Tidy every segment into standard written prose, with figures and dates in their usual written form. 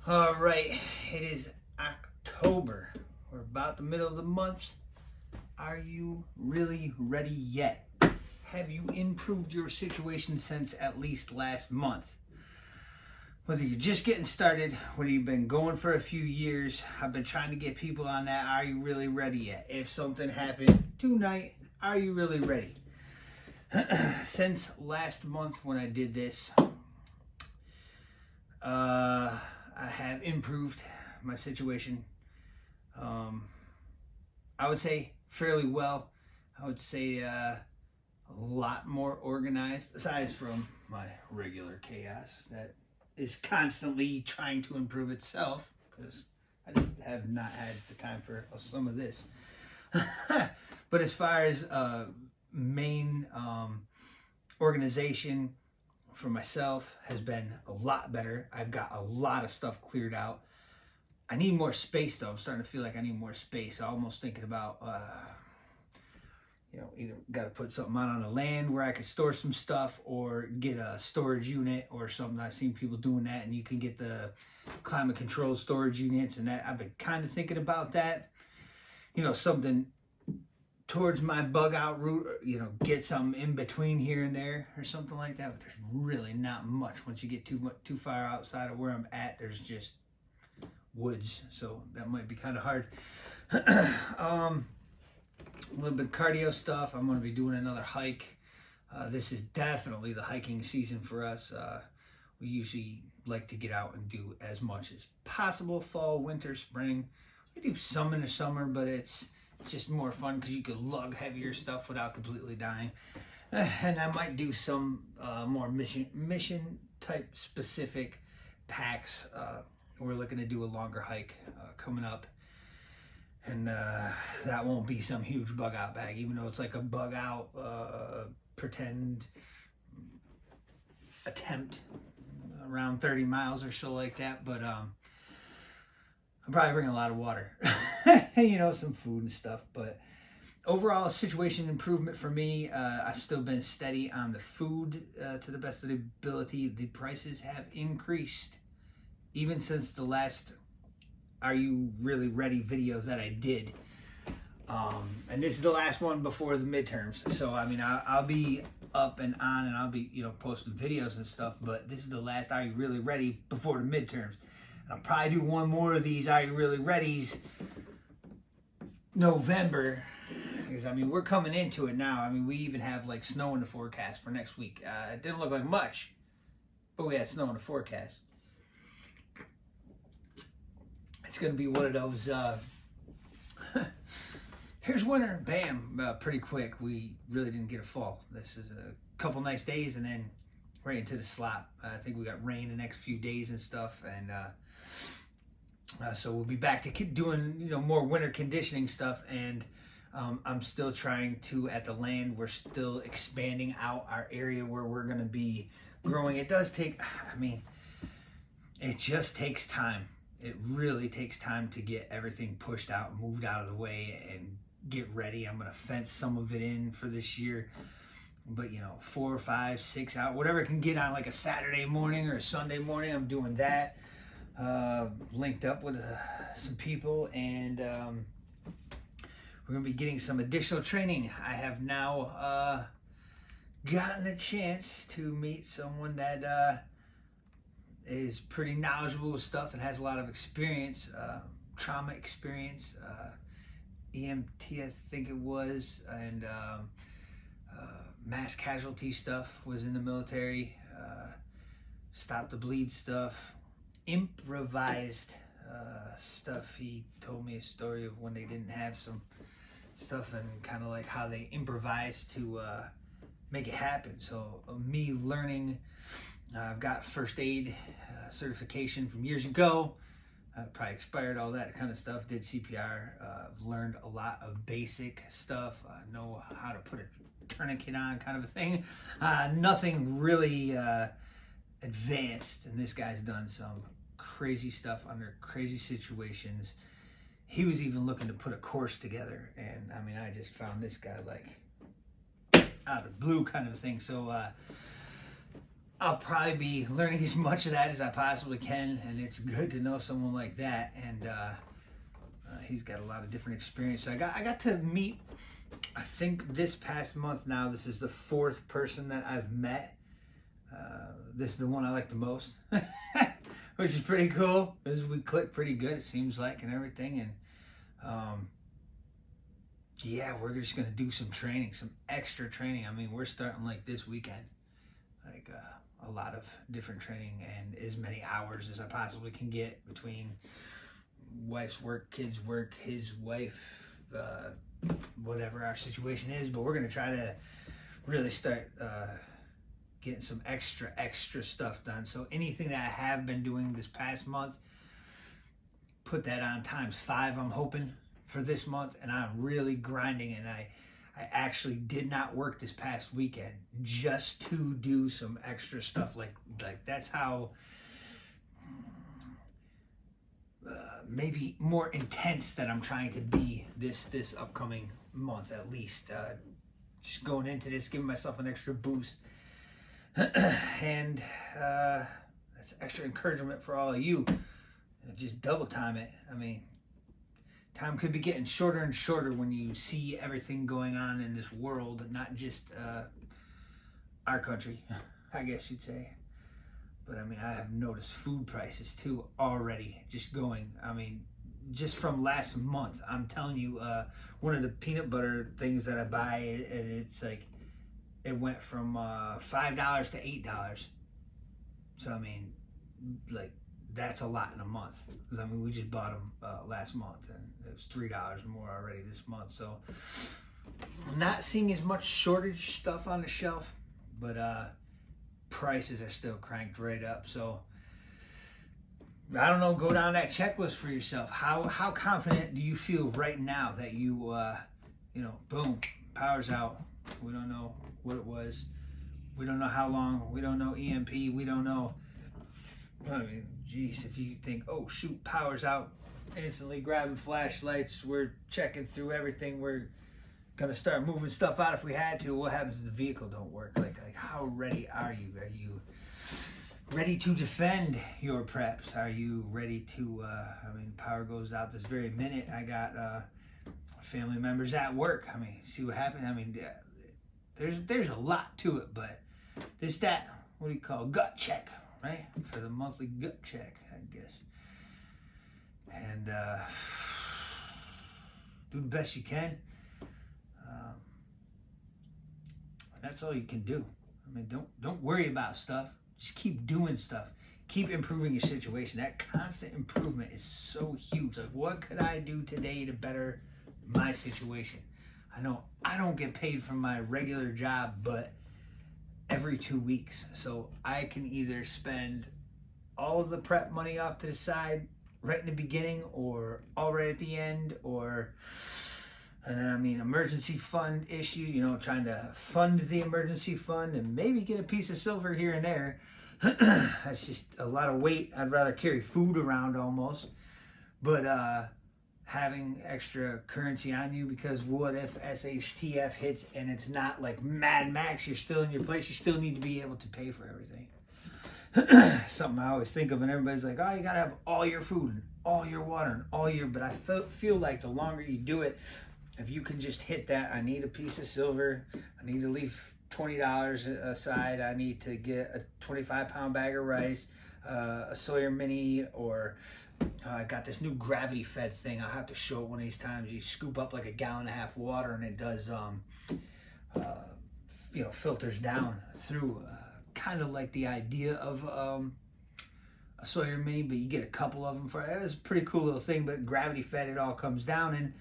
All right, it is October. We're about the middle of the month. Are you really ready yet? Have you improved your situation since at least last month? Whether you're just getting started, whether you've been going for a few years, I've been trying to get people on that. Are you really ready yet? If something happened tonight, are you really ready? Since last month when I did this, I have improved my situation. I would say fairly well. I would say a lot more organized, aside from my regular chaos that is constantly trying to improve itself, because I just have not had the time for some of this. But as far as main organization for myself has been a lot better. I've got a lot of stuff cleared out. I need more space though. I'm starting to feel like I need more space. I'm almost thinking about either got to put something out on the land where I could store some stuff, or get a storage unit or something. I've seen people doing that, and you can get the climate controlled storage units, and that I've been kind of thinking about that. Something towards my bug out route, get something in between here and there or something like that. But there's really not much. Once you get too far outside of where I'm at, there's just woods, so that might be kind of hard. A little bit of cardio stuff. I'm going to be doing another hike. This is definitely the hiking season for us. We usually like to get out and do as much as possible. Fall, winter, spring. We do some in the summer, but it's just more fun because you could lug heavier stuff without completely dying. And I might do some more mission type specific packs. We're looking to do a longer hike coming up, and that won't be some huge bug out bag, even though it's like a bug out pretend attempt around 30 miles or so like that. But I'll probably bring a lot of water, some food and stuff. But overall, situation improvement for me. I've still been steady on the food to the best of the ability. The prices have increased even since the last Are You Really Ready video that I did. And this is the last one before the midterms. So, I'll be up and on, and I'll be, posting videos and stuff. But this is the last Are You Really Ready before the midterms. I'll probably do one more of these Are You Really Ready's November, because we're coming into it now. We even have like snow in the forecast for next week. It didn't look like much, but we had snow in the forecast. It's gonna be one of those here's winter, bam, pretty quick. We really didn't get a fall. This is a couple nice days and then right into the slop. I think we got rain the next few days and stuff, and so we'll be back to doing more winter conditioning stuff. And I'm still trying to, at the land, we're still expanding out our area where we're going to be growing. It does take, it just takes time. It really takes time to get everything pushed out, moved out of the way, and get ready. I'm going to fence some of it in for this year. But 4, 5, 6 out, whatever it can get on like a Saturday morning or a Sunday morning, I'm doing that. Linked up with some people, and we're gonna be getting some additional training. I have now gotten a chance to meet someone that is pretty knowledgeable with stuff and has a lot of experience, trauma experience, EMT I think it was, and mass casualty stuff, was in the military, stop the bleed stuff, improvised stuff. He told me a story of when they didn't have some stuff, and kind of like how they improvised to make it happen. So me learning, I've got first aid certification from years ago, probably expired, all that kind of stuff. Did CPR, I've learned a lot of basic stuff, know how to put a tourniquet on, kind of a thing. Nothing really advanced, and this guy's done some crazy stuff under crazy situations. He was even looking to put a course together, and I just found this guy like out of blue kind of thing. So I'll probably be learning as much of that as I possibly can, and it's good to know someone like that. And he's got a lot of different experience. So I got to meet, I think this past month now, this is the 4th person that I've met. This is the one I like the most, which is pretty cool. We click pretty good, it seems like, and everything. And yeah, we're just gonna do some training, some extra training. I mean, we're starting like this weekend, like a lot of different training and as many hours as I possibly can get between wife's work, kids' work, his wife, whatever our situation is. But we're gonna try to really start getting some extra stuff done. So anything that I have been doing this past month, put that on times 5, I'm hoping, for this month. And I'm really grinding, and I actually did not work this past weekend just to do some extra stuff. Like that's how maybe more intense that I'm trying to be this upcoming month, at least. Just going into this, giving myself an extra boost. And that's extra encouragement for all of you. Just double time it. I mean, time could be getting shorter and shorter when you see everything going on in this world, not just our country, I guess you'd say. But I mean, I have noticed food prices too already just going. I mean, just from last month, I'm telling you, one of the peanut butter things that I buy, it's like, it went from $5 to $8. So I mean, like, that's a lot in a month. Because I mean, we just bought them last month, and it was $3 more already this month. So not seeing as much shortage stuff on the shelf, but prices are still cranked right up. So I don't know, go down that checklist for yourself. How confident do you feel right now that you boom, power's out? We don't know what it was. We don't know how long. We don't know EMP. We don't know. I mean, geez, if you think, oh shoot, power's out, instantly grabbing flashlights, we're checking through everything, we're gonna start moving stuff out if we had to. What happens if the vehicle don't work? Like how ready are you? Are you ready to defend your preps? Are you ready to? I mean, power goes out this very minute. I got family members at work. I mean, see what happens. I mean, there's a lot to it, but there's that, what do you call, gut check, right? For the monthly gut check, I guess. And do the best you can. That's all you can do. I mean, don't worry about stuff. Just keep doing stuff. Keep improving your situation. That constant improvement is so huge. Like, what could I do today to better my situation? I know I don't get paid from my regular job, but every 2 weeks. So I can either spend all of the prep money off to the side right in the beginning, or all right at the end, or, and then I mean, emergency fund issue, trying to fund the emergency fund and maybe get a piece of silver here and there. That's just a lot of weight. I'd rather carry food around almost. But having extra currency on you, because what if SHTF hits and it's not like Mad Max, you're still in your place, you still need to be able to pay for everything. Something I always think of, and everybody's like, oh, you gotta have all your food and all your water and all your, but I feel like the longer you do it, if you can just hit that, I need a piece of silver, I need to leave $20 aside, I need to get a 25-pound bag of rice, a Sawyer Mini, or I got this new gravity fed thing. I'll have to show it one of these times. You scoop up like 1.5 gallons of water, and it does filters down through, kind of like the idea of a Sawyer Mini, but you get a couple of them for it. It's a pretty cool little thing, but gravity fed, it all comes down, and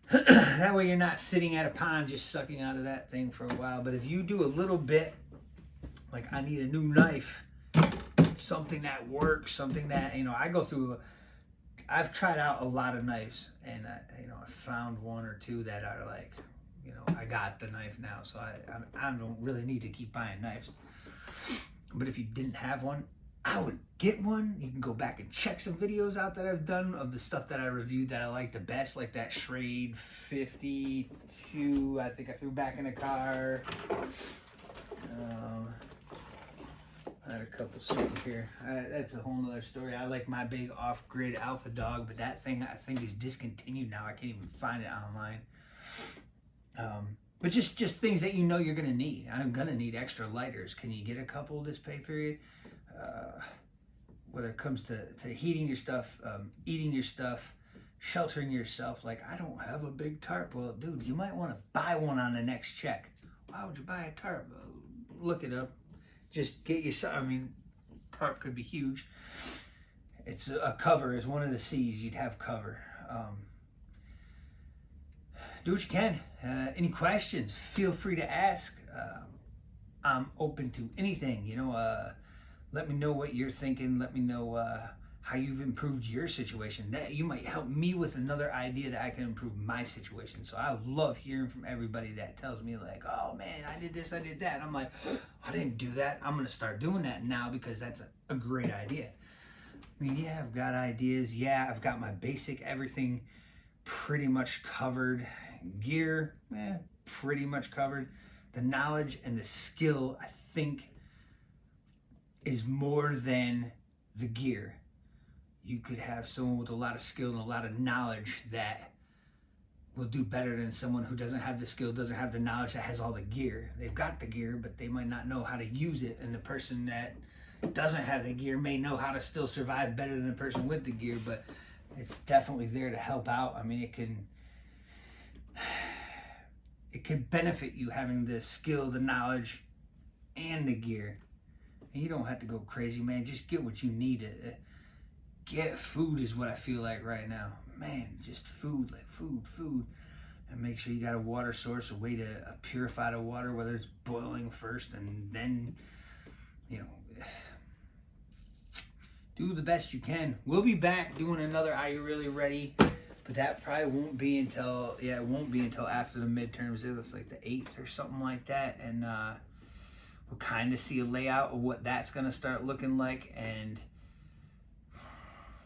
that way you're not sitting at a pond just sucking out of that thing for a while. But if you do a little bit, like I need a new knife, something that works, something that, I go through, I've tried out a lot of knives, and I found one or two that are like, I got the knife now, so I don't really need to keep buying knives. But if you didn't have one, I would get one. You can go back and check some videos out that I've done of the stuff that I reviewed that I like the best, like that Schrade 52, I think I threw back in the car. I had a couple sitting here. That's a whole nother story. I like my big off-grid Alpha Dog, but that thing I think is discontinued now. I can't even find it online. But just things that you know you're gonna need. I'm gonna need extra lighters. Can you get a couple this pay period? Whether it comes to heating your stuff, eating your stuff, sheltering yourself. Like, I don't have a big tarp. Well, dude, you might want to buy one on the next check. Why would you buy a tarp? Look it up. Just get yourself, I mean, tarp could be huge. It's a cover is one of the C's. You'd have cover. Do what you can. Any questions, feel free to ask. I'm open to anything, you know. Let me know what you're thinking. Let me know how you've improved your situation. That you might help me with another idea that I can improve my situation. So I love hearing from everybody that tells me like, oh man, I did this, I did that. And I'm like, I didn't do that. I'm gonna start doing that now because that's a great idea. I mean, yeah, I've got ideas. Yeah, I've got my basic everything pretty much covered. Gear, pretty much covered. The knowledge and the skill, I think, is more than the gear. You could have someone with a lot of skill and a lot of knowledge that will do better than someone who doesn't have the skill, doesn't have the knowledge, that has all the gear. They've got the gear, but they might not know how to use it. And the person that doesn't have the gear may know how to still survive better than the person with the gear, but it's definitely there to help out. I mean, it can benefit you having the skill, the knowledge, and the gear. And you don't have to go crazy, man. Just get what you need. Get food is what I feel like right now. Man, just food, like food. And make sure you got a water source, a way to purify the water, whether it's boiling first and then, you know, do the best you can. We'll be back doing another Are You Really Ready? But that probably won't be until, it won't be until after the midterms. It's like the 8th or something like that. And we'll kind of see a layout of what that's going to start looking like. And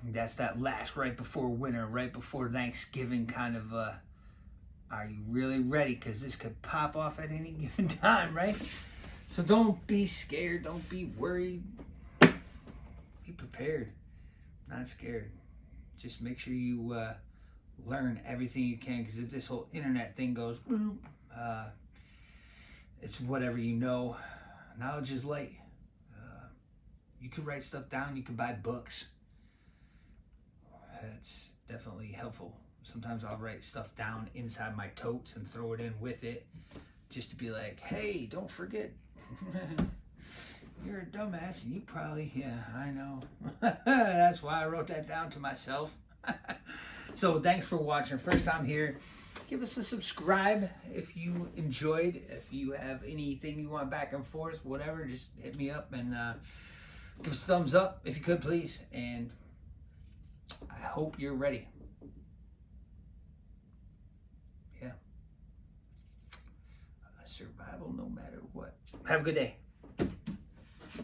that's that last right before winter, right before Thanksgiving kind of, are you really ready? Because this could pop off at any given time, right? So don't be scared. Don't be worried. Be prepared. Not scared. Just make sure you learn everything you can, because if this whole internet thing goes, it's whatever you know. Knowledge is light. You could write stuff down. You could buy books. That's definitely helpful. Sometimes I'll write stuff down inside my totes and throw it in with it, just to be like, hey, don't forget. You're a dumbass, and you probably, yeah, I know. That's why I wrote that down to myself. So thanks for watching. First time here, give us a subscribe if you enjoyed. If you have anything you want back and forth, whatever, just hit me up and give us a thumbs up if you could, please. And I hope you're ready. Yeah. Survival no matter what. Have a good day.